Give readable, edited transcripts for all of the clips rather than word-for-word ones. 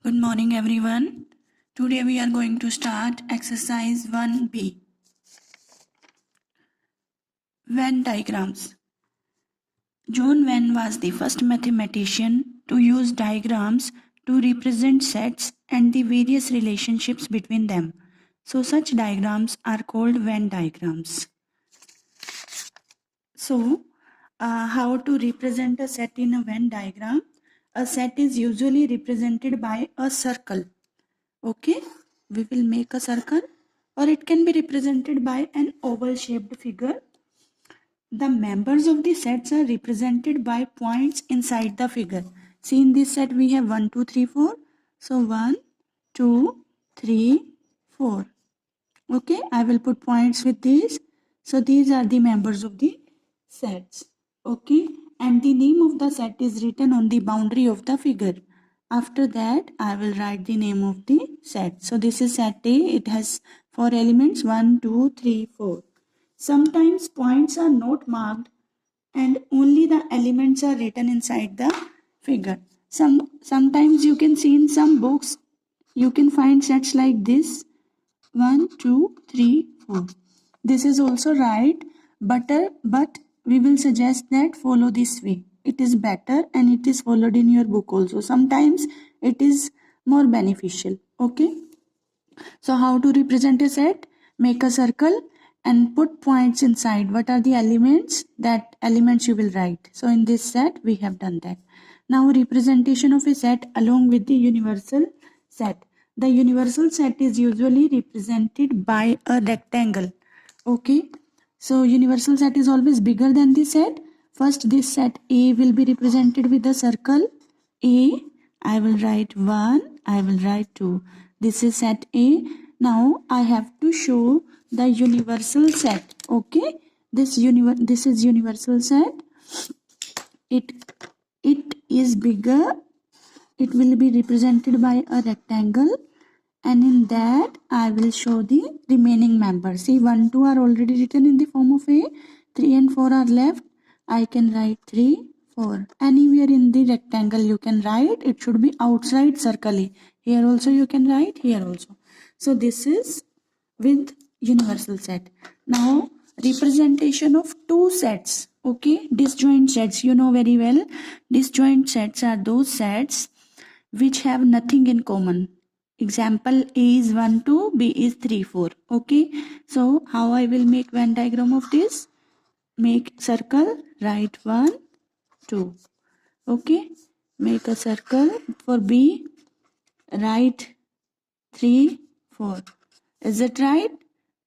Good morning everyone. Today we are going to start exercise 1B. Venn diagrams. John Venn was the first mathematician to use diagrams to represent sets and the various relationships between them. So such diagrams are called Venn diagrams. So how to represent a set in a Venn diagram? A set is usually represented by a circle. Okay, we will make a circle, or it can be represented by an oval shaped figure. The members of the sets are represented by points inside the figure. See, in this set we have 1 2 3 4. So 1 2 3 4. Okay, I will put points with these. So these are the members of the sets. Okay, and the name of the set is written on the boundary of the figure. After that, I will write the name of the set. So this is set A. It has 4 elements, 1 2 3 4. Sometimes points are not marked and only the elements are written inside the figure. Sometimes you can see in some books, you can find sets like this, 1 2 3 4. This is also right, but we will suggest that follow this way. It is better and it is followed in your book also. Sometimes it is more beneficial. Okay, so how to represent a set? Make a circle and put points inside. What are the elements? That elements you will write. So in this set we have done that. Now representation of a set along with the universal set. The universal set is usually represented by a rectangle. Okay, so universal set is always bigger than the set. First, this set A will be represented with a circle A. I will write 1, I will write 2. This is set A. Now I have to show the universal set. Okay, this is universal set. It is bigger. It will be represented by a rectangle, and in that I will show the remaining members. See, 1 2 are already written in the form of A, 3 and 4 are left. I can write 3 4. Anywhere in the rectangle you can write. It should be outside circle A. Here also you can write, here also. So this is with universal set. Now representation of two sets. Okay, disjoint sets, you know very well. Disjoint sets are those sets which have nothing in common. Example, A is 1 2, B is 3 4. Okay, so how I will make Venn diagram of this? Make circle, write 1 2. Okay, make a circle. For B, write 3 4. Is it right?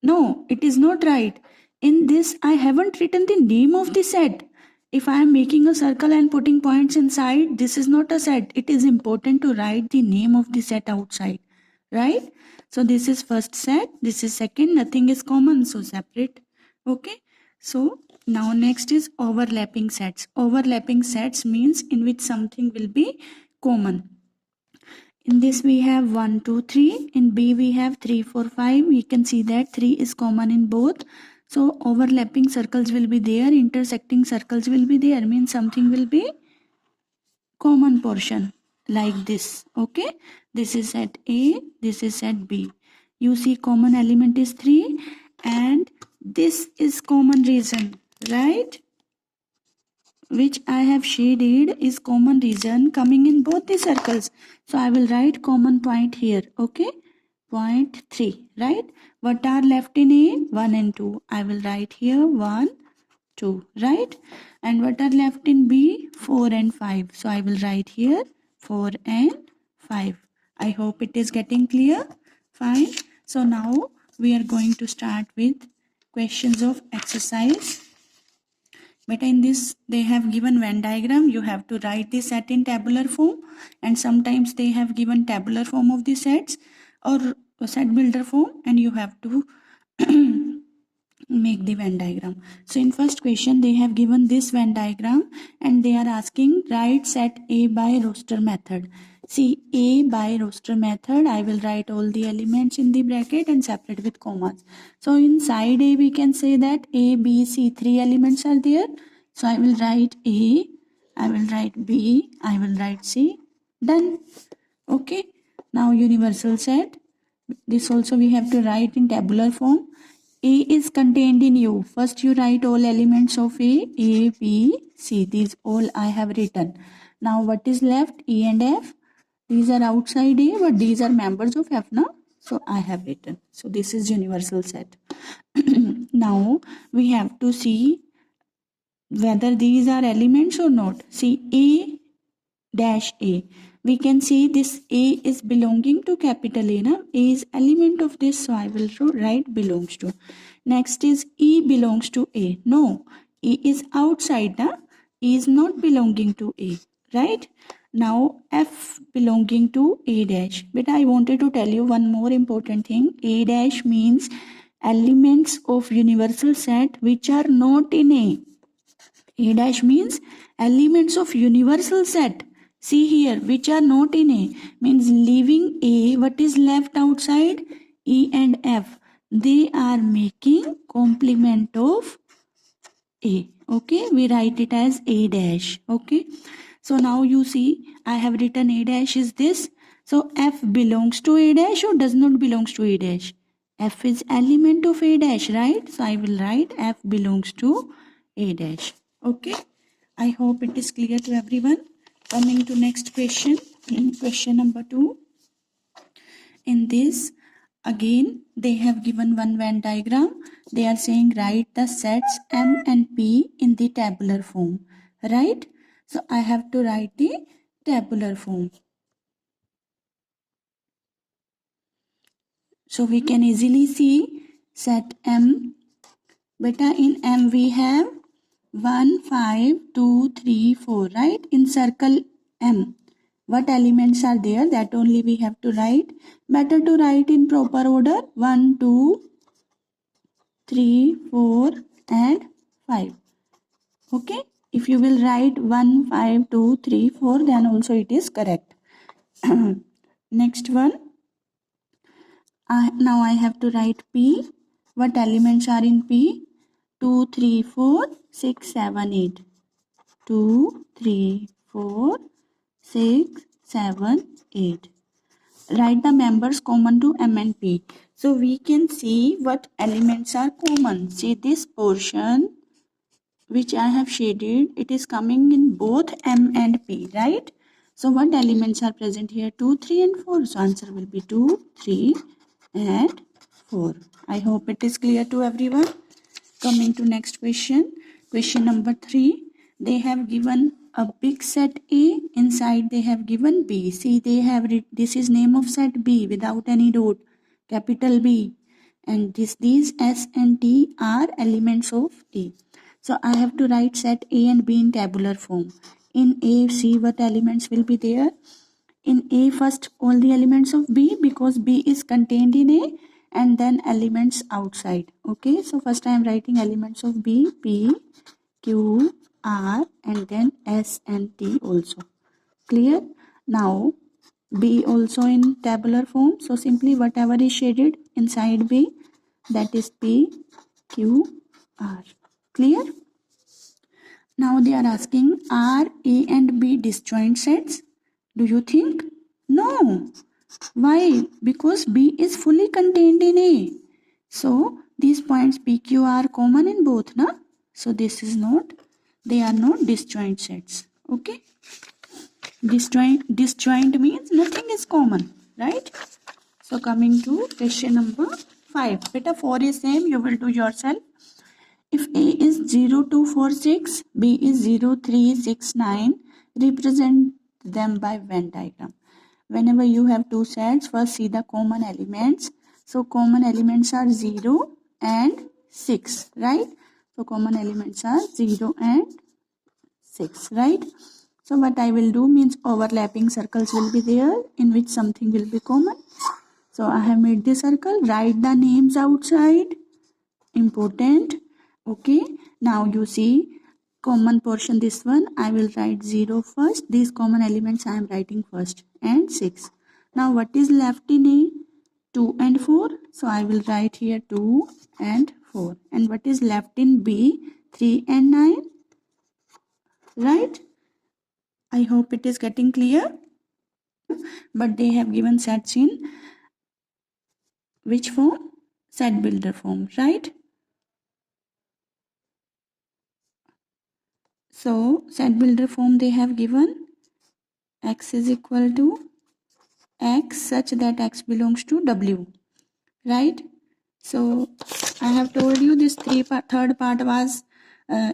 No, it is not right. In this, I haven't written the name of the set. If I am making a circle and putting points inside, this is not a set. It is important to write the name of the set outside, right? So this is first set, this is second, nothing is common, so separate. Okay, so now next is overlapping sets. Overlapping sets means in which something will be common. In this we have 1 2 3. In B we have 3 4 5. We can see that 3 is common in both. So overlapping circles will be there, intersecting circles will be there, means something will be common portion like this. Okay, this is set A, this is set B. You see common element is 3 and this is common region, right? Which I have shaded is common region coming in both the circles. So I will write common point here. Okay, point 3, right? What are left in A? 1 and 2. I will write here 1 2, right? And what are left in B? 4 and 5. So I will write here 4 and 5. I hope it is getting clear. Fine. So now we are going to start with questions of exercise. But in this they have given Venn diagram. You have to write the set in tabular form, and sometimes they have given tabular form of the sets or set builder form, and you have to make the Venn diagram. So in first question they have given this Venn diagram and they are asking write set A by roster method. See, A by roster method, I will write all the elements in the bracket and separate with commas. So inside A we can say that A, B, C, 3 elements are there. So I will write A, I will write B, I will write C. Done. Okay. Now universal set, this also we have to write in tabular form. A is contained in U. First you write all elements of A, B, C. These all I have written. Now what is left? E and F. These are outside A, but these are members of F now. So I have written. So this is universal set. Now we have to see whether these are elements or not. See A dash A. We can see this A is belonging to capital A. Na? A is element of this, so I will write belongs to. Next is E belongs to A. No, E is outside. Na? E is not belonging to A. Right? Now F belonging to A dash. But I wanted to tell you one more important thing. A dash means elements of universal set which are not in A. A dash means elements of universal set. See here, which are not in A, means leaving A, what is left outside? E and F. They are making complement of A. Okay, we write it as A dash. Okay, so now you see, I have written A dash is this. So F belongs to A dash or does not belongs to A dash? F is element of A dash, right? So I will write F belongs to A dash. Okay, I hope it is clear to everyone. Coming to next question, question number 2. In this, again, they have given one Venn diagram. They are saying write the sets M and P in the tabular form, right? So I have to write the tabular form. So we can easily see set M. Beta in M we have 1, 5, 2, 3, 4, right? In circle M, what elements are there? That only we have to write. Better to write in proper order. 1, 2, 3, 4 and 5. Okay? If you will write 1, 5, 2, 3, 4, then also it is correct. Next one. Now I have to write P. What elements are in P? 2, 3, 4, 6, 7, 8. 2, 3, 4, 6, 7, 8. Write the members common to M and P. So we can see what elements are common. See this portion which I have shaded, it is coming in both M and P, right? So what elements are present here? 2, 3 and 4. So answer will be 2, 3 and 4. I hope it is clear to everyone. Coming to next question. Question number 3. They have given a big set A. Inside they have given B. See, they have this is name of set B without any dot. Capital B. And these S and T are elements of T. So I have to write set A and B in tabular form. In A, see what elements will be there. In A, first all the elements of B, because B is contained in A, and then elements outside. Okay, so first I am writing elements of B, P, Q, R, and then S and T also. Clear? Now B also in tabular form, so simply whatever is shaded inside B, that is P, Q, R. Clear? Now they are asking, are A and B disjoint sets? Do you think? No. Why? Because B is fully contained in A. So these points PQ are common in both, na? So this is not, they are not disjoint sets. Okay? Disjoint means nothing is common, right? So coming to question number 5. Beta 4 is same, you will do yourself. If A is 0, 2, 4, 6, B is 0, 3, 6, 9, represent them by Venn diagram. Whenever you have two sets, first see the common elements. So common elements are 0 and 6, right? So common elements are 0 and 6, right? So what I will do means overlapping circles will be there in which something will be common. So I have made the circle, write the names outside, important. Okay, now you see common portion, this one I will write 0 first. These common elements I am writing first, and 6. Now what is left in A? 2 and 4. So I will write here 2 and 4. And what is left in B? 3 and 9. Right? I hope it is getting clear. but they have given sets in which form? Set builder form, right? So set builder form they have given x is equal to x such that x belongs to W, right? So I have told you this third part was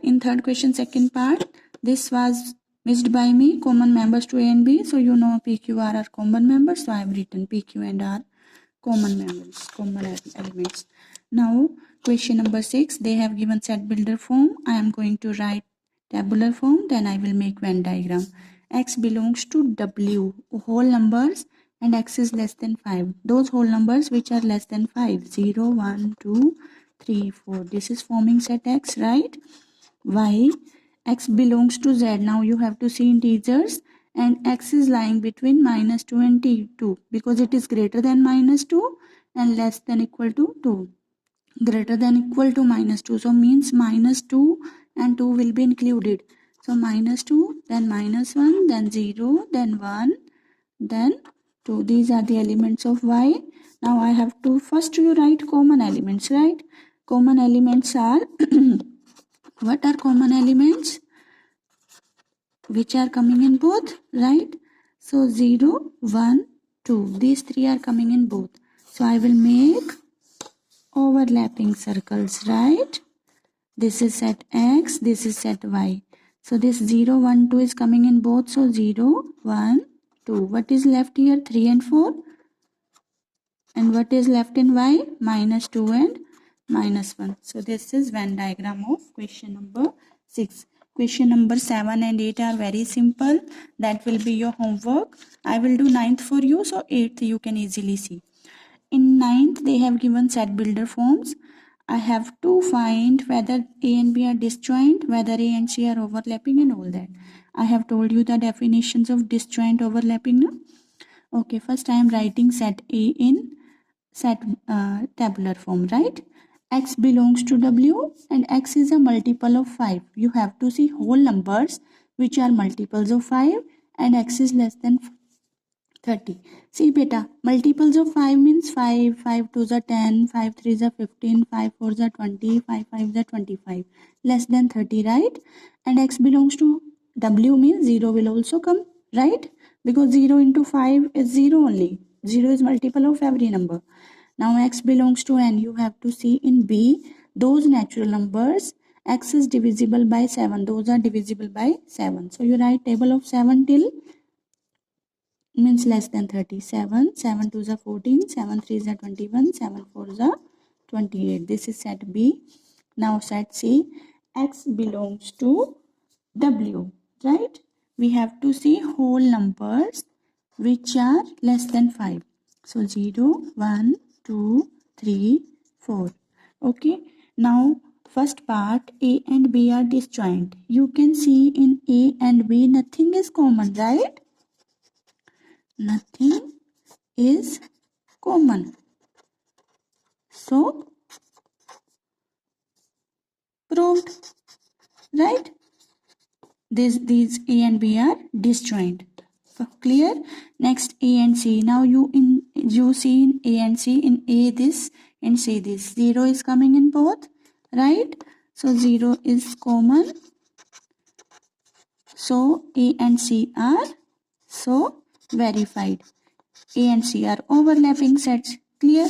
in third question, second part. This was missed by me, common members to A and B. So you know P, Q, R are common members. So I have written P, Q and R common members, common elements. Now question number 6, they have given set builder form. I am going to write tabular form, then I will make Venn diagram. X belongs to W, whole numbers, and x is less than 5. Those whole numbers which are less than 5, 0, 1, 2, 3, 4. This is forming set X, right? Y, x belongs to Z. Now you have to see integers, and x is lying between -2 and 2 because it is greater than -2 and less than equal to 2. Greater than equal to -2, so means -2 and 2 will be included. So -2, then -1, then 0, then 1, then 2. These are the elements of Y. Now I have to first you write common elements, right? Common elements are what are common elements? Which are coming in both, right? So 0, 1, 2. These three are coming in both. So I will make overlapping circles, right? This is set X, this is set Y. So this 0, 1, 2 is coming in both. So 0, 1, 2. What is left here? 3 and 4. And what is left in Y? -2 and -1. So this is Venn diagram of question number 6. Question number 7 and 8 are very simple. That will be your homework. I will do 9th for you. So 8th you can easily see. In 9th they have given set builder forms. I have to find whether A and B are disjoint, whether A and C are overlapping and all that. I have told you the definitions of disjoint overlapping now. Okay, first I am writing set A in set tabular form, right? X belongs to W and X is a multiple of 5. You have to see whole numbers which are multiples of 5 and X is less than 30. See beta, multiples of 5 means 5, 5 2s are 10, 5 3s are 15, 5 4s are 20, 5 5s are 25. Less than 30, right? And X belongs to W means 0 will also come, right? Because 0 into 5 is 0 only. 0 is multiple of every number. Now X belongs to N. You have to see in B those natural numbers. X is divisible by 7. Those are divisible by 7. So you write table of 7 till means less than 37. 7 2s are 14. 7 3s are 21. 7 4s are 28. This is set B. Now set C. X belongs to W, right? We have to see whole numbers which are less than 5. So 0, 1, 2, 3, 4. Okay. Now first part, A and B are disjoint. You can see in A and B nothing is common, right? Nothing is common. So proved, right? These A and B are disjoint. Clear? Next A and C. Now you see in A and C, in A this and C this. 0 is coming in both, right? So 0 is common. So A and C are so verified. A and C are overlapping sets. Clear?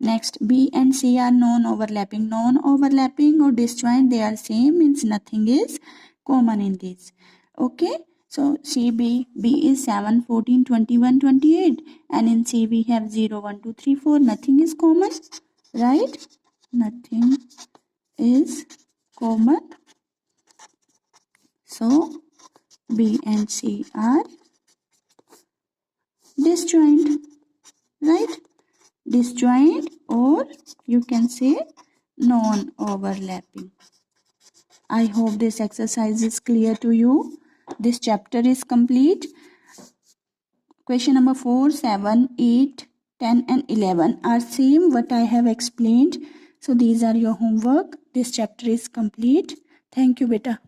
Next, B and C are non-overlapping. Non-overlapping or disjoint, they are same, means nothing is common in these. Okay? So CB, B is 7, 14, 21, 28. And in C we have 0, 1, 2, 3, 4. Nothing is common, right? Nothing is common. So B and C are disjoint, right? Disjoint, or you can say non-overlapping. I hope this exercise is clear to you. This chapter is complete. Question number 4, 7, 8, 10 and 11 are same what I have explained. So these are your homework. This chapter is complete. Thank you, beta.